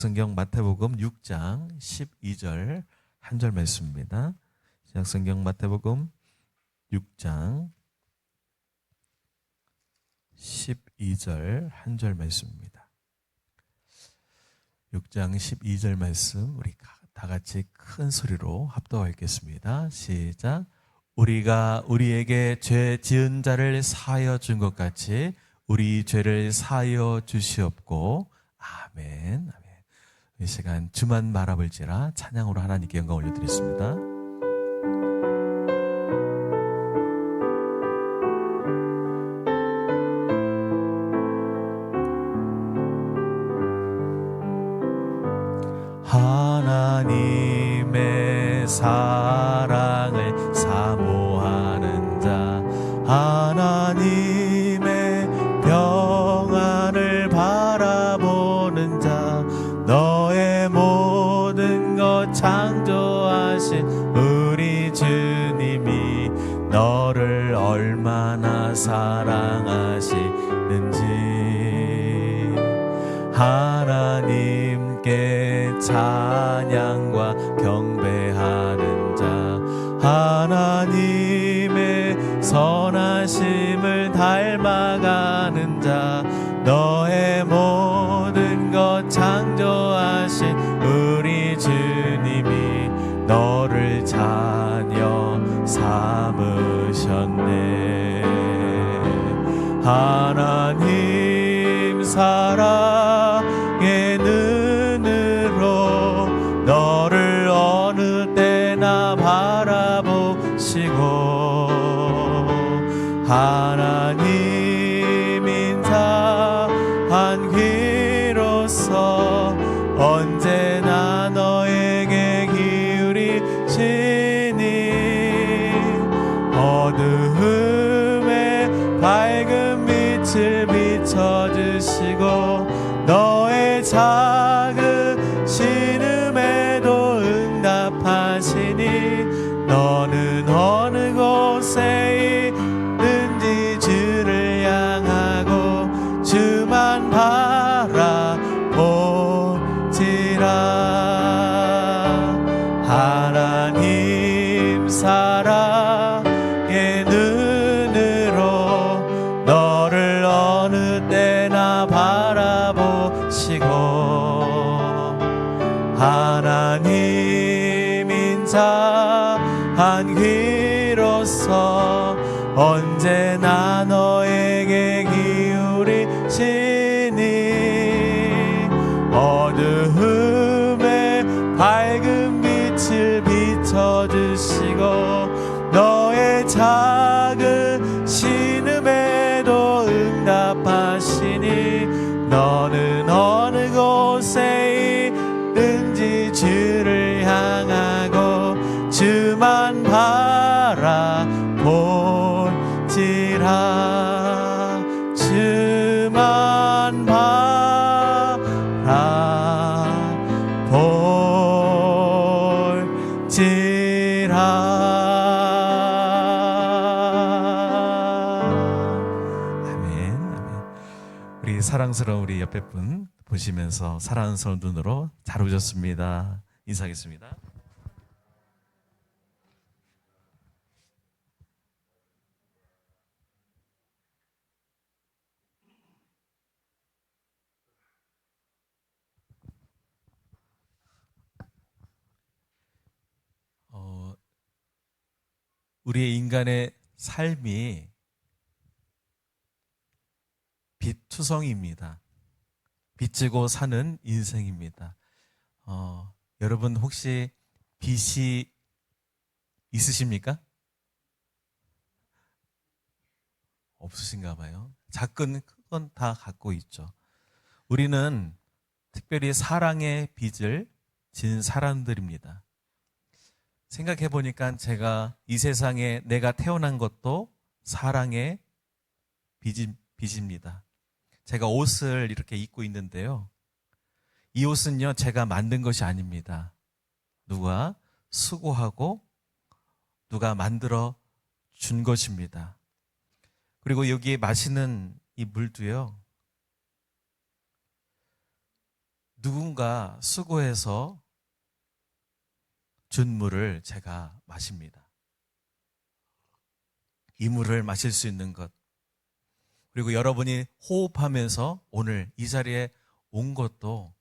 성경 마태복음 6장 12절 한 절 말씀입니다. 신약 성경 마태복음 6장 12절 한 절 말씀입니다. 6장 12절 말씀 우리 다 같이 큰 소리로 합독하여 읽겠습니다. 시작. 우리가 우리에게 죄 지은 자를 사하여 준 것 같이 우리 죄를 사하여 주시옵고. 아멘. 이 시간 주만 바라볼지라 찬양으로 하나님께 영광 올려드리겠습니다. 하나님의 사랑을 사모하는 자, 하나님의 평안을 바라보는 자, 너의 모든 것 창조하신 우리 주님이 너를 얼마나 사랑하시는지 하나님께 찬양과 경배하는 자, 하나님의 선하심을 닮아가는 자, 너의 모든 것 창조하신 우리 주님이 너를 자녀 삼으셨네. 하나님 사랑의 눈으로 너를 어느 때나 바라보시고 하나님 인자한 귀로서 언제나 너에게 기울이시니 어두움에 밝은 빛을 비춰주시고 너의 작은 신음에도 응답하시니 너는 어느 곳에 있는지 주를 향하고 주만 바라보지라. 하나님 사랑의 눈으로 너를 어느 때나 바라보시고 하나님 인자한 귀로서 언제나 너에게 기울이시니 어두움에 밝은 빛을 비춰주시고 너의 작은 신음에도 응답하시니 너는 어느 곳에 있는지 주를 향하고 주만 바라보지라. 주만 사랑스러운 우리 옆에 분 보시면서 사랑스러운 눈으로 잘 오셨습니다. 인사하겠습니다. 우리의 인간의 삶이 빛투성이입니다. 빚지고 사는 인생입니다. 여러분 혹시 빚이 있으십니까? 없으신가 봐요. 작은 큰 다 갖고 있죠. 우리는 특별히 사랑의 빚을 진 사람들입니다. 생각해 보니까 제가 이 세상에 내가 태어난 것도 사랑의 빚입니다. 제가 옷을 이렇게 입고 있는데요. 이 옷은요, 제가 만든 것이 아닙니다. 누가 수고하고 누가 만들어 준 것입니다. 그리고 여기에 마시는 이 물도요, 누군가 수고해서 준 물을 제가 마십니다. 이 물을 마실 수 있는 것, 그리고 여러분이 호흡하면서 오늘 이 자리에 온 것도,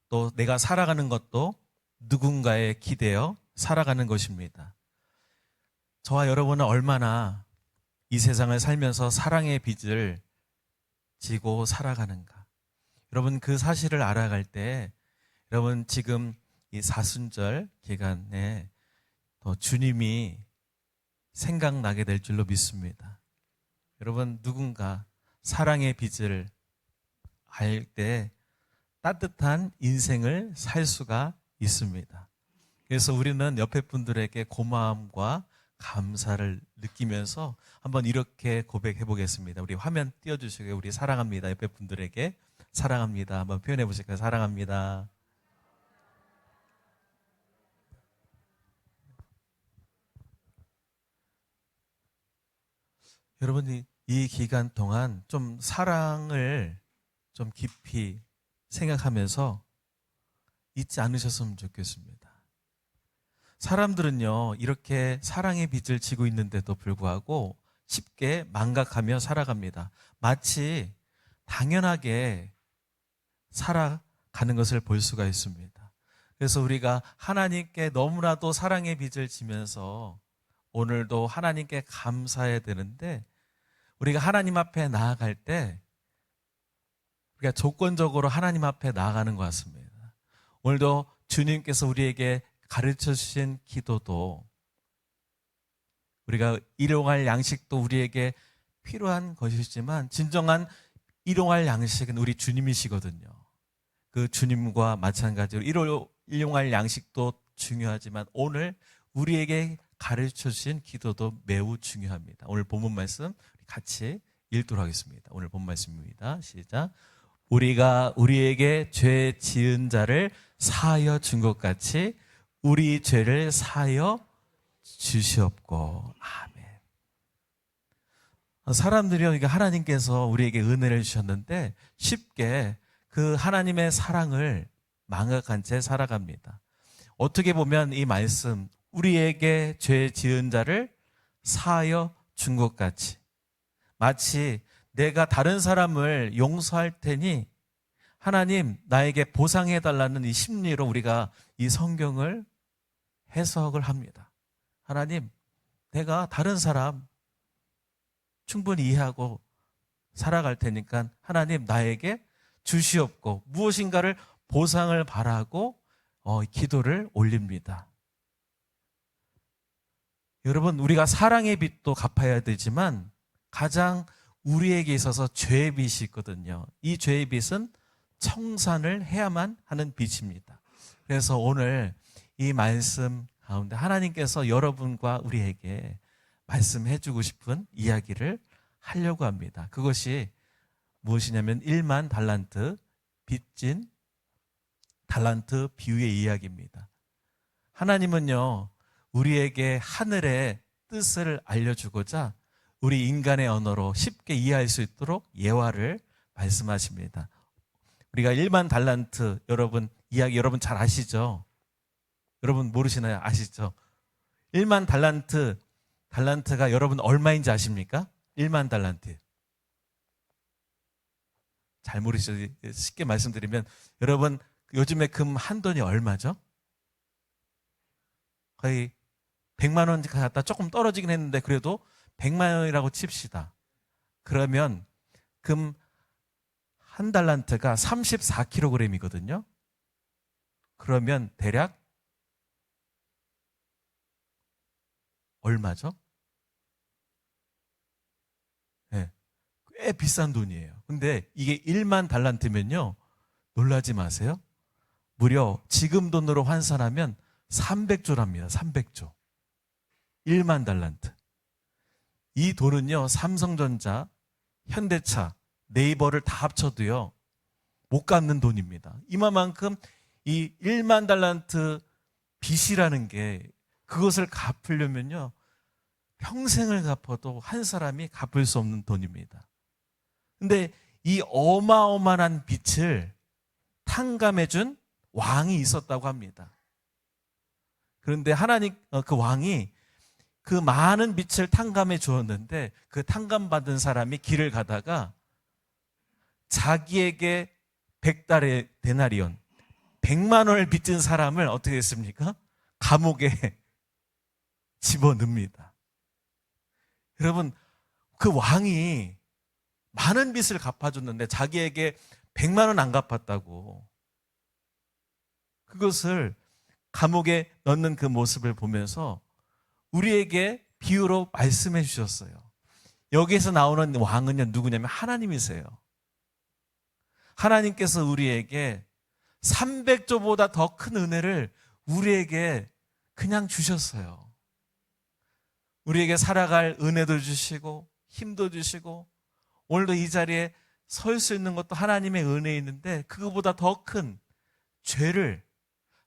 또 내가 살아가는 것도 누군가에 기대어 살아가는 것입니다. 저와 여러분은 얼마나 이 세상을 살면서 사랑의 빚을 지고 살아가는가. 여러분, 그 사실을 알아갈 때 여러분 지금 이 사순절 기간에 더 주님이 생각나게 될 줄로 믿습니다. 여러분, 누군가 사랑의 빚을 알 때 따뜻한 인생을 살 수가 있습니다. 그래서 우리는 옆에 분들에게 고마움과 감사를 느끼면서 한번 이렇게 고백해 보겠습니다. 우리 화면 띄워주시고요. 우리 사랑합니다. 옆에 분들에게 사랑합니다. 한번 표현해 보실까요? 사랑합니다. 여러분이 이 기간 동안 좀 사랑을 좀 깊이 생각하면서 잊지 않으셨으면 좋겠습니다. 사람들은요, 이렇게 사랑의 빚을 지고 있는데도 불구하고 쉽게 망각하며 살아갑니다. 마치 당연하게 살아가는 것을 볼 수가 있습니다. 그래서 우리가 하나님께 너무나도 사랑의 빚을 지면서 오늘도 하나님께 감사해야 되는데, 우리가 하나님 앞에 나아갈 때 우리가 조건적으로 하나님 앞에 나아가는 것 같습니다. 오늘도 주님께서 우리에게 가르쳐 주신 기도도, 우리가 일용할 양식도 우리에게 필요한 것이지만 진정한 일용할 양식은 우리 주님이시거든요. 그 주님과 마찬가지로 일용할 양식도 중요하지만 오늘 우리에게 가르쳐 주신 기도도 매우 중요합니다. 오늘 본문 말씀 같이 읽도록 하겠습니다. 오늘 본 말씀입니다. 시작. 우리가 우리에게 죄 지은 자를 사하여 준 것 같이 우리 죄를 사하여 주시옵고. 아멘. 사람들이요, 하나님께서 우리에게 은혜를 주셨는데 쉽게 그 하나님의 사랑을 망각한 채 살아갑니다. 어떻게 보면 이 말씀, 우리에게 죄 지은 자를 사하여 준 것 같이, 마치 내가 다른 사람을 용서할 테니 하나님 나에게 보상해달라는 이 심리로 우리가 이 성경을 해석을 합니다. 하나님, 내가 다른 사람 충분히 이해하고 살아갈 테니까 하나님 나에게 주시옵고, 무엇인가를 보상을 바라고 기도를 올립니다. 여러분, 우리가 사랑의 빚도 갚아야 되지만 가장 우리에게 있어서 죄의 빚이 있거든요. 이 죄의 빚은 청산을 해야만 하는 빚입니다. 그래서 오늘 이 말씀 가운데 하나님께서 여러분과 우리에게 말씀해 주고 싶은 이야기를 하려고 합니다. 그것이 무엇이냐면 1만 달란트 빚진 달란트 비유의 이야기입니다. 하나님은요, 우리에게 하늘의 뜻을 알려주고자 우리 인간의 언어로 쉽게 이해할 수 있도록 예화를 말씀하십니다. 우리가 1만 달란트, 여러분 이야기 여러분 잘 아시죠? 여러분 모르시나요? 아시죠? 1만 달란트가 여러분 얼마인지 아십니까? 1만 달란트. 잘 모르시죠? 쉽게 말씀드리면, 여러분 요즘에 금 한 돈이 얼마죠? 거의 100만 원 갔다 조금 떨어지긴 했는데 그래도 100만 원이라고 칩시다. 그러면 금 한 달란트가 34kg이거든요. 그러면 대략 얼마죠? 네, 꽤 비싼 돈이에요. 근데 이게 1만 달란트면요, 놀라지 마세요. 무려 지금 돈으로 환산하면 300조랍니다. 300조. 1만 달란트. 이 돈은요, 삼성전자, 현대차, 네이버를 다 합쳐도요 못 갚는 돈입니다. 이만큼 이 1만 달란트 빚이라는 게, 그것을 갚으려면요 평생을 갚아도 한 사람이 갚을 수 없는 돈입니다. 근데 이 어마어마한 빛을 탕감해준 왕이 있었다고 합니다. 그런데 하나님, 그 왕이 그 많은 빛을 탕감해 주었는데 그 탕감받은 사람이 길을 가다가 자기에게 100달의 데나리온, 100만 원을 빚진 사람을 어떻게 했습니까? 감옥에 집어넣습니다. 여러분, 그 왕이 많은 빚을 갚아줬는데 자기에게 100만 원 안 갚았다고, 그것을 감옥에 넣는 그 모습을 보면서 우리에게 비유로 말씀해 주셨어요. 여기에서 나오는 왕은요, 누구냐면 하나님이세요. 하나님께서 우리에게 300조보다 더 큰 은혜를 우리에게 그냥 주셨어요. 우리에게 살아갈 은혜도 주시고 힘도 주시고, 오늘도 이 자리에 설 수 있는 것도 하나님의 은혜있는데, 그거보다 더 큰 죄를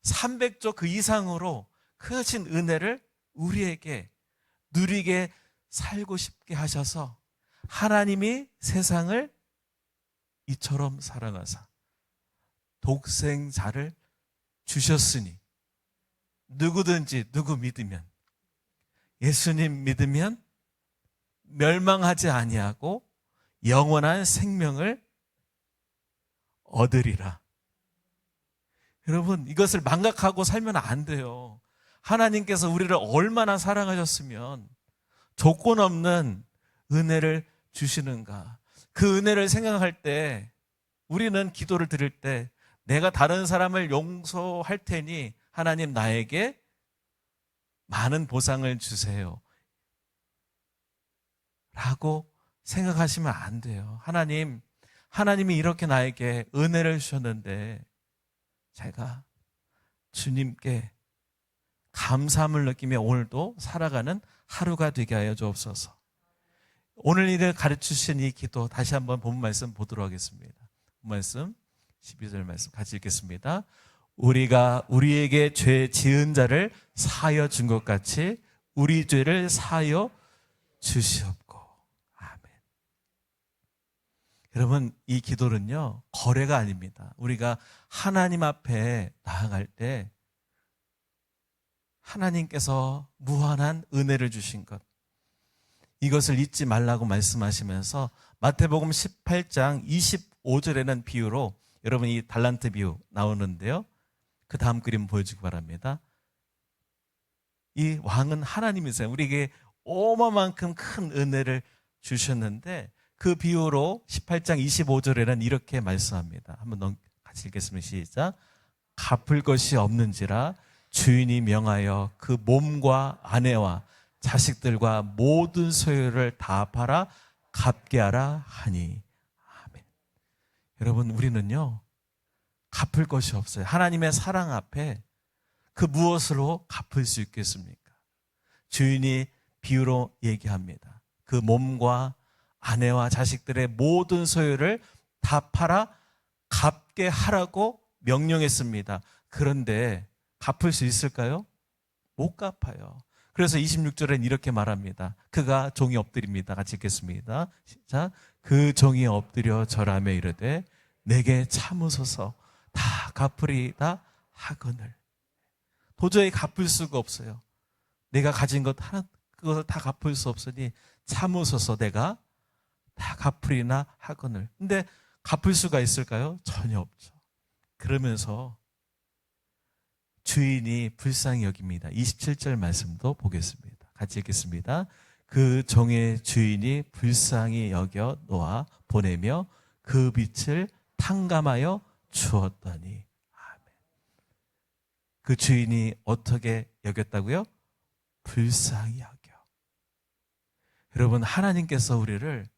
300조 그 이상으로 크신 은혜를 우리에게 누리게 살고 싶게 하셔서 하나님이 세상을 이처럼 사랑하사 독생자를 주셨으니 누구든지 누구 믿으면, 예수님 믿으면 멸망하지 아니하고 영원한 생명을 얻으리라. 여러분, 이것을 망각하고 살면 안 돼요. 하나님께서 우리를 얼마나 사랑하셨으면 조건 없는 은혜를 주시는가. 그 은혜를 생각할 때, 우리는 기도를 드릴 때 내가 다른 사람을 용서할 테니 하나님 나에게 많은 보상을 주세요 라고 생각하시면 안 돼요. 하나님이 이렇게 나에게 은혜를 주셨는데 제가 주님께 감사함을 느끼며 오늘도 살아가는 하루가 되게 하여 주옵소서. 오늘 일을 가르치신 이 기도 다시 한번 본 말씀 보도록 하겠습니다. 본 말씀 12절 말씀 같이 읽겠습니다. 우리가 우리에게 죄 지은 자를 사하여 준 것 같이 우리 죄를 사하여 주시옵고. 아멘. 여러분, 이 기도는요, 거래가 아닙니다. 우리가 하나님 앞에 나아갈 때 하나님께서 무한한 은혜를 주신 것, 이것을 잊지 말라고 말씀하시면서 마태복음 18장 25절에는 비유로, 여러분 이 달란트 비유 나오는데요, 그 다음 그림 보여주기 바랍니다. 이 왕은 하나님이세요. 우리에게 어마만큼 큰 은혜를 주셨는데 그 비유로 18장 25절에는 이렇게 말씀합니다. 한번 같이 읽겠습니다. 시작. 갚을 것이 없는지라 주인이 명하여 그 몸과 아내와 자식들과 모든 소유를 다 팔아 갚게 하라 하니. 아멘. 여러분, 우리는요, 갚을 것이 없어요. 하나님의 사랑 앞에 그 무엇으로 갚을 수 있겠습니까? 주인이 비유로 얘기합니다. 그 몸과 아내와 자식들의 모든 소유를 다 팔아 갚게 하라고 명령했습니다. 그런데 갚을 수 있을까요? 못 갚아요. 그래서 26절엔 이렇게 말합니다. 그가 종이 엎드립니다. 같이 읽겠습니다. 시작. 그 종이 엎드려 절하며 이르되 내게 참으소서 다 갚으리다 하거늘. 도저히 갚을 수가 없어요. 내가 가진 것 하나, 그것을 다 갚을 수 없으니 참으소서 내가 다 갚으리나 하거늘. 근데 갚을 수가 있을까요? 전혀 없죠. 그러면서 주인이 불쌍히 여깁니다. 27절 말씀도 보겠습니다. 같이 읽겠습니다. 그 종의 주인이 불쌍히 여겨 놓아 보내며 그 빛을 탕감하여 주었더니. 아멘. 그 주인이 어떻게 여겼다고요? 불쌍히 여겨. 여러분, 하나님께서 우리를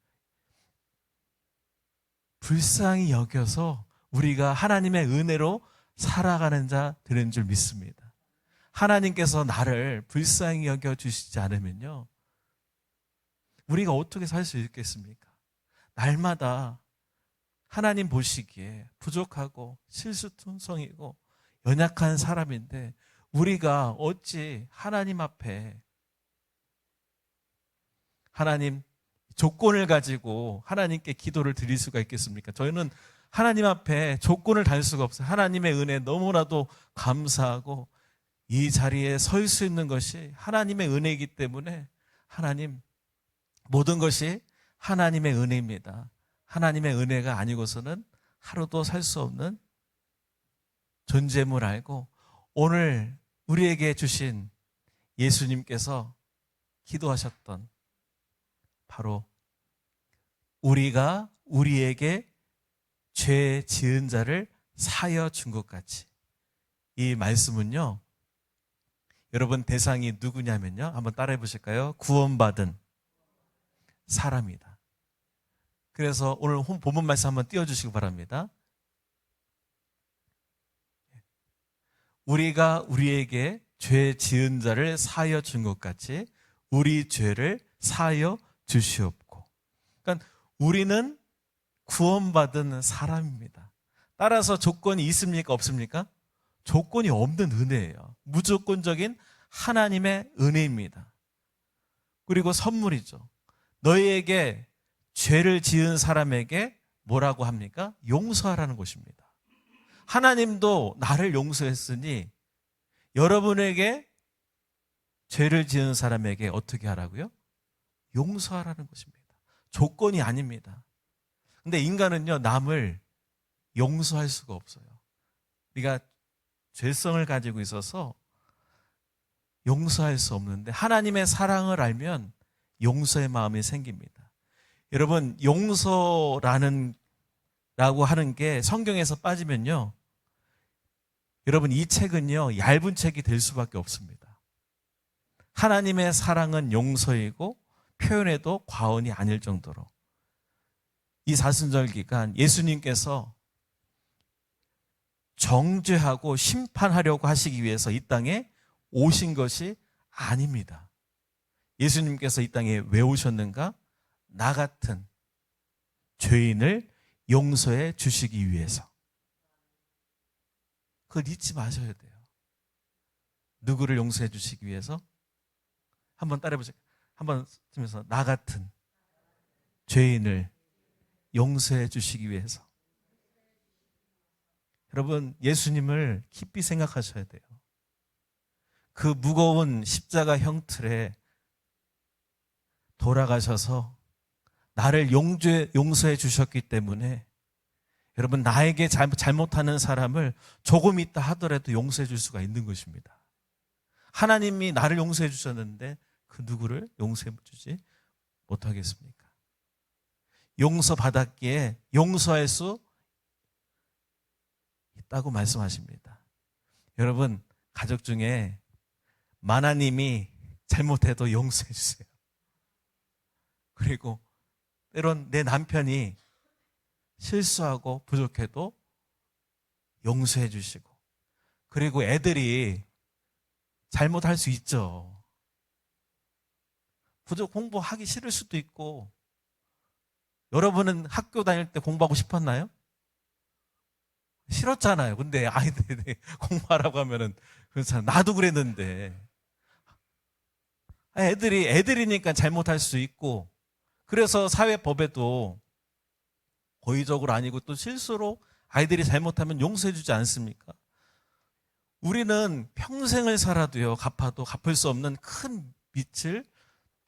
불쌍히 여겨서 우리가 하나님의 은혜로 살아가는 자 되는 줄 믿습니다. 하나님께서 나를 불쌍히 여겨 주시지 않으면요, 우리가 어떻게 살 수 있겠습니까? 날마다 하나님 보시기에 부족하고 실수투성이고 연약한 사람인데 우리가 어찌 하나님 앞에, 하나님 조건을 가지고 하나님께 기도를 드릴 수가 있겠습니까? 저희는 하나님 앞에 조건을 달 수가 없어요. 하나님의 은혜 너무나도 감사하고 이 자리에 설 수 있는 것이 하나님의 은혜이기 때문에 하나님, 모든 것이 하나님의 은혜입니다. 하나님의 은혜가 아니고서는 하루도 살 수 없는 존재임을 알고 오늘 우리에게 주신 예수님께서 기도하셨던 바로 우리가 우리에게 죄 지은 자를 사하여 준 것 같이, 이 말씀은요, 여러분 대상이 누구냐면요, 한번 따라해 보실까요? 구원받은 사람이다. 그래서 오늘 본문 말씀 한번 띄워주시기 바랍니다. 우리가 우리에게 죄 지은 자를 사하여 준 것 같이 우리 죄를 사하여 주시옵고. 그러니까 우리는 구원받은 사람입니다. 따라서 조건이 있습니까? 없습니까? 조건이 없는 은혜예요. 무조건적인 하나님의 은혜입니다. 그리고 선물이죠. 너희에게 죄를 지은 사람에게 뭐라고 합니까? 용서하라는 것입니다. 하나님도 나를 용서했으니 여러분에게 죄를 지은 사람에게 어떻게 하라고요? 용서하라는 것입니다. 조건이 아닙니다. 근데 인간은요, 남을 용서할 수가 없어요. 우리가 죄성을 가지고 있어서 용서할 수 없는데 하나님의 사랑을 알면 용서의 마음이 생깁니다. 여러분, 용서라고 하는 게 성경에서 빠지면요, 여러분 이 책은요 얇은 책이 될 수밖에 없습니다. 하나님의 사랑은 용서이고 표현해도 과언이 아닐 정도로 이 사순절 기간 예수님께서 정죄하고 심판하려고 하시기 위해서 이 땅에 오신 것이 아닙니다. 예수님께서 이 땅에 왜 오셨는가? 나 같은 죄인을 용서해 주시기 위해서. 그걸 잊지 마셔야 돼요. 누구를 용서해 주시기 위해서? 한번 따라해 보세요. 한번 쓰면서 나 같은 죄인을 용서해 주시기 위해서. 여러분, 예수님을 깊이 생각하셔야 돼요. 그 무거운 십자가 형틀에 돌아가셔서 나를 용서해 주셨기 때문에 여러분, 나에게 잘못하는 사람을 조금 있다 하더라도 용서해 줄 수가 있는 것입니다. 하나님이 나를 용서해 주셨는데 그 누구를 용서해 주지 못하겠습니까? 용서받았기에 용서할 수 있다고 말씀하십니다. 여러분, 가족 중에 마나님이 잘못해도 용서해 주세요. 그리고 때론 내 남편이 실수하고 부족해도 용서해 주시고, 그리고 애들이 잘못할 수 있죠. 부족 공부하기 싫을 수도 있고. 여러분은 학교 다닐 때 공부하고 싶었나요? 싫었잖아요. 근데 아이들이 공부하라고 하면은 그렇잖아요. 나도 그랬는데. 애들이니까 잘못할 수 있고, 그래서 사회법에도 고의적으로 아니고 또 실수로 아이들이 잘못하면 용서해 주지 않습니까? 우리는 평생을 살아도요, 갚아도 갚을 수 없는 큰 빚을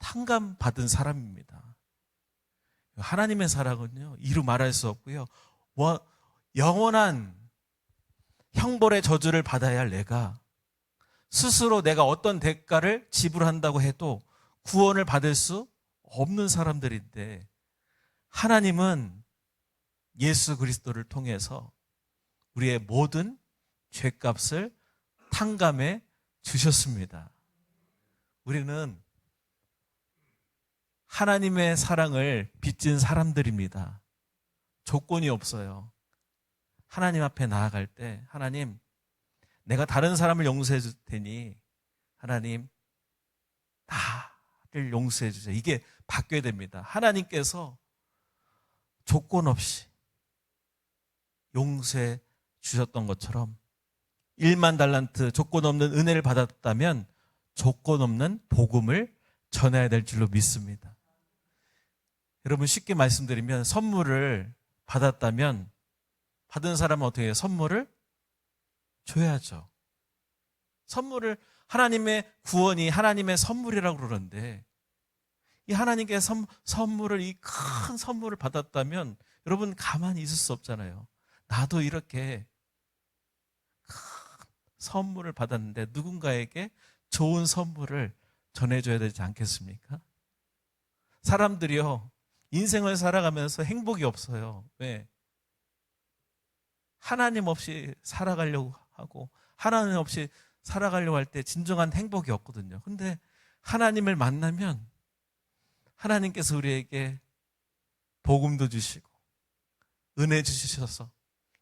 탕감받은 사람입니다. 하나님의 사랑은요, 이루 말할 수 없고요, 영원한 형벌의 저주를 받아야 할 내가 스스로 내가 어떤 대가를 지불한다고 해도 구원을 받을 수 없는 사람들인데, 하나님은 예수 그리스도를 통해서 우리의 모든 죄값을 탕감해 주셨습니다. 우리는 하나님의 사랑을 빚진 사람들입니다. 조건이 없어요. 하나님 앞에 나아갈 때, 하나님, 내가 다른 사람을 용서해 줄 테니 하나님, 나를 용서해 주세요. 이게 바뀌어야 됩니다. 하나님께서 조건 없이 용서해 주셨던 것처럼 1만 달란트 조건 없는 은혜를 받았다면 조건 없는 복음을 전해야 될 줄로 믿습니다. 여러분 쉽게 말씀드리면 선물을 받았다면 받은 사람은 어떻게 해요? 선물을 줘야죠. 선물을 하나님의 구원이 하나님의 선물이라고 그러는데 이 하나님께 선물을 이 큰 선물을 받았다면 여러분 가만히 있을 수 없잖아요. 나도 이렇게 큰 선물을 받았는데 누군가에게 좋은 선물을 전해줘야 되지 않겠습니까? 사람들이요 인생을 살아가면서 행복이 없어요. 왜? 하나님 없이 살아가려고 하고 하나님 없이 살아가려고 할 때 진정한 행복이 없거든요. 근데 하나님을 만나면 하나님께서 우리에게 복음도 주시고 은혜 주셔서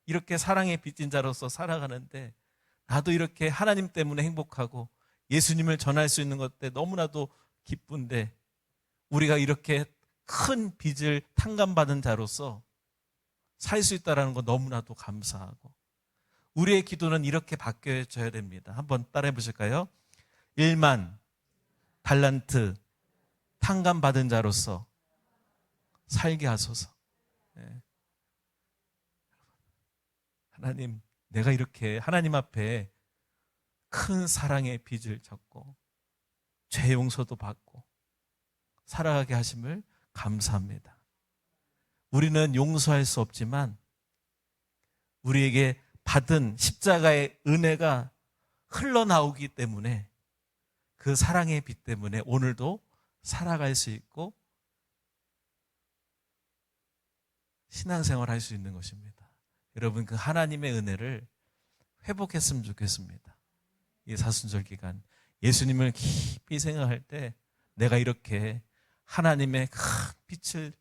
이렇게 사랑의 빚진 자로서 살아가는데 나도 이렇게 하나님 때문에 행복하고 예수님을 전할 수 있는 것 때 너무나도 기쁜데 우리가 이렇게 큰 빚을 탕감받은 자로서 살 수 있다는 거 너무나도 감사하고 우리의 기도는 이렇게 바뀌어져야 됩니다. 한번 따라해 보실까요? 1만 달란트 탕감받은 자로서 살게 하소서. 네. 하나님, 내가 이렇게 하나님 앞에 큰 사랑의 빚을 졌고 죄 용서도 받고 살아가게 하심을 감사합니다. 우리는 용서할 수 없지만 우리에게 받은 십자가의 은혜가 흘러나오기 때문에 그 사랑의 빚 때문에 오늘도 살아갈 수 있고 신앙생활 할 수 있는 것입니다. 여러분 그 하나님의 은혜를 회복했으면 좋겠습니다. 이 사순절 기간 예수님을 깊이 생각할 때 내가 이렇게 하나님의 큰 빛을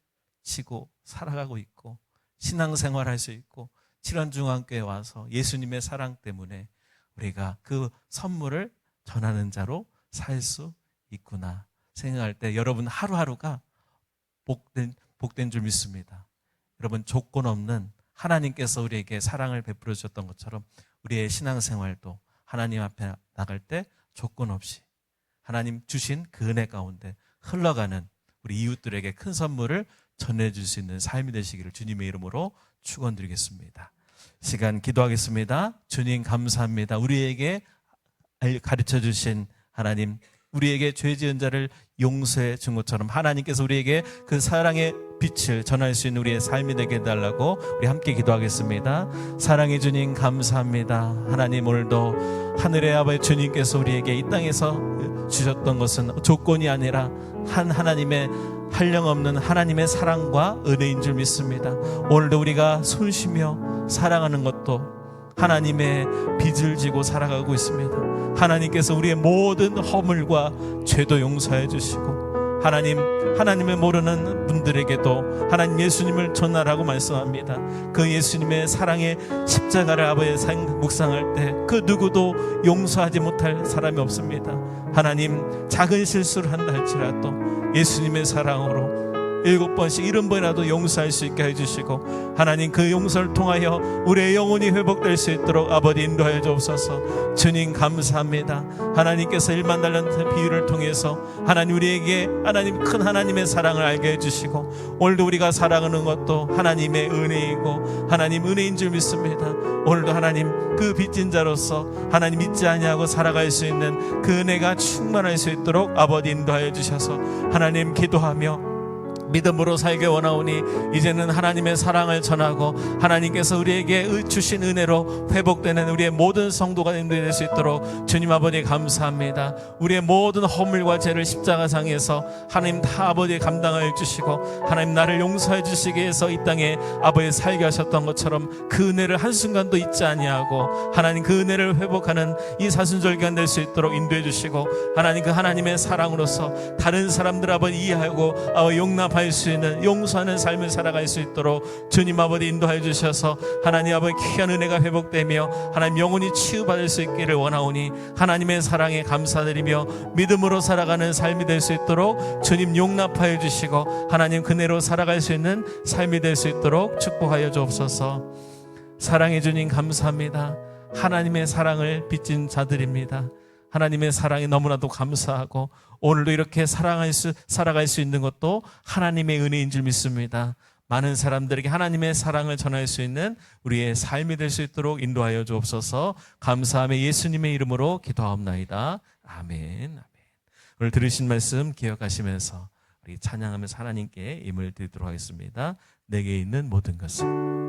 지고 살아가고 있고 신앙생활 할 수 있고 칠원중앙교회에 와서 예수님의 사랑 때문에 우리가 그 선물을 전하는 자로 살 수 있구나 생각할 때 여러분 하루하루가 복된 줄 믿습니다. 여러분 조건 없는 하나님께서 우리에게 사랑을 베풀어 주셨던 것처럼 우리의 신앙생활도 하나님 앞에 나갈 때 조건 없이 하나님 주신 그 은혜 가운데 흘러가는 우리 이웃들에게 큰 선물을 전해줄 수 있는 삶이 되시기를 주님의 이름으로 축원드리겠습니다. 시간 기도하겠습니다. 주님 감사합니다. 우리에게 가르쳐 주신 하나님, 우리에게 죄 지은 자를 용서해 준 것처럼 하나님께서 우리에게 그 사랑의 빛을 전할 수 있는 우리의 삶이 되게 해달라고 우리 함께 기도하겠습니다. 사랑해 주님 감사합니다. 하나님 오늘도 하늘의 아버지 주님께서 우리에게 이 땅에서 주셨던 것은 조건이 아니라 하나님의 한량없는 하나님의 사랑과 은혜인 줄 믿습니다. 오늘도 우리가 손쉬며 사랑하는 것도 하나님의 빚을 지고 살아가고 있습니다. 하나님께서 우리의 모든 허물과 죄도 용서해 주시고 하나님을 모르는 분들에게도 하나님 예수님을 전하라고 말씀합니다. 그 예수님의 사랑의 십자가를 아버지의 묵상할 때 그 누구도 용서하지 못할 사람이 없습니다. 하나님 작은 실수를 한다 할지라도 예수님의 사랑으로 7번씩 70번이라도 용서할 수 있게 해주시고 하나님 그 용서를 통하여 우리의 영혼이 회복될 수 있도록 아버지 인도하여 주옵소서. 주님 감사합니다. 하나님께서 1만 달란트 비유를 통해서 하나님 우리에게 하나님 큰 하나님의 사랑을 알게 해주시고 오늘도 우리가 살아가는 것도 하나님의 은혜이고 하나님 은혜인 줄 믿습니다. 오늘도 하나님 그 빚진 자로서 하나님 믿지 아니하고 살아갈 수 있는 그 은혜가 충만할 수 있도록 아버지 인도하여 주셔서 하나님 기도하며 믿음으로 살게 원하오니 이제는 하나님의 사랑을 전하고 하나님께서 우리에게 주신 은혜로 회복되는 우리의 모든 성도가 될 수 있도록 주님 아버지 감사합니다. 우리의 모든 허물과 죄를 십자가상에서 하나님 다 아버지 감당하여 주시고 하나님 나를 용서해 주시기 위해서 이 땅에 아버지 살게 하셨던 것처럼 그 은혜를 한순간도 잊지 아니하고 하나님 그 은혜를 회복하는 이 사순절 기간 될 수 있도록 인도해 주시고 하나님 그 하나님의 사랑으로서 다른 사람들 아버지 이해하고 용납 할 수 있는 용서하는 삶을 살아갈 수 있도록 주님 아버지 인도하여 주셔서 하나님 아버지 귀한 은혜가 회복되며 하나님 영혼이 치유받을 수 있기를 원하오니 하나님의 사랑에 감사드리며 믿음으로 살아가는 삶이 될 수 있도록 주님 용납하여 주시고 하나님 그네로 살아갈 수 있는 삶이 될 수 있도록 축복하여 주옵소서. 사랑해 주님 감사합니다. 하나님의 사랑을 빚진 자들입니다. 하나님의 사랑이 너무나도 감사하고 오늘도 이렇게 살아갈 수 있는 것도 하나님의 은혜인 줄 믿습니다. 많은 사람들에게 하나님의 사랑을 전할 수 있는 우리의 삶이 될 수 있도록 인도하여 주옵소서. 감사함에 예수님의 이름으로 기도하옵나이다. 아멘. 아멘. 오늘 들으신 말씀 기억하시면서 우리 찬양하면서 하나님께 임을 드리도록 하겠습니다. 내게 있는 모든 것을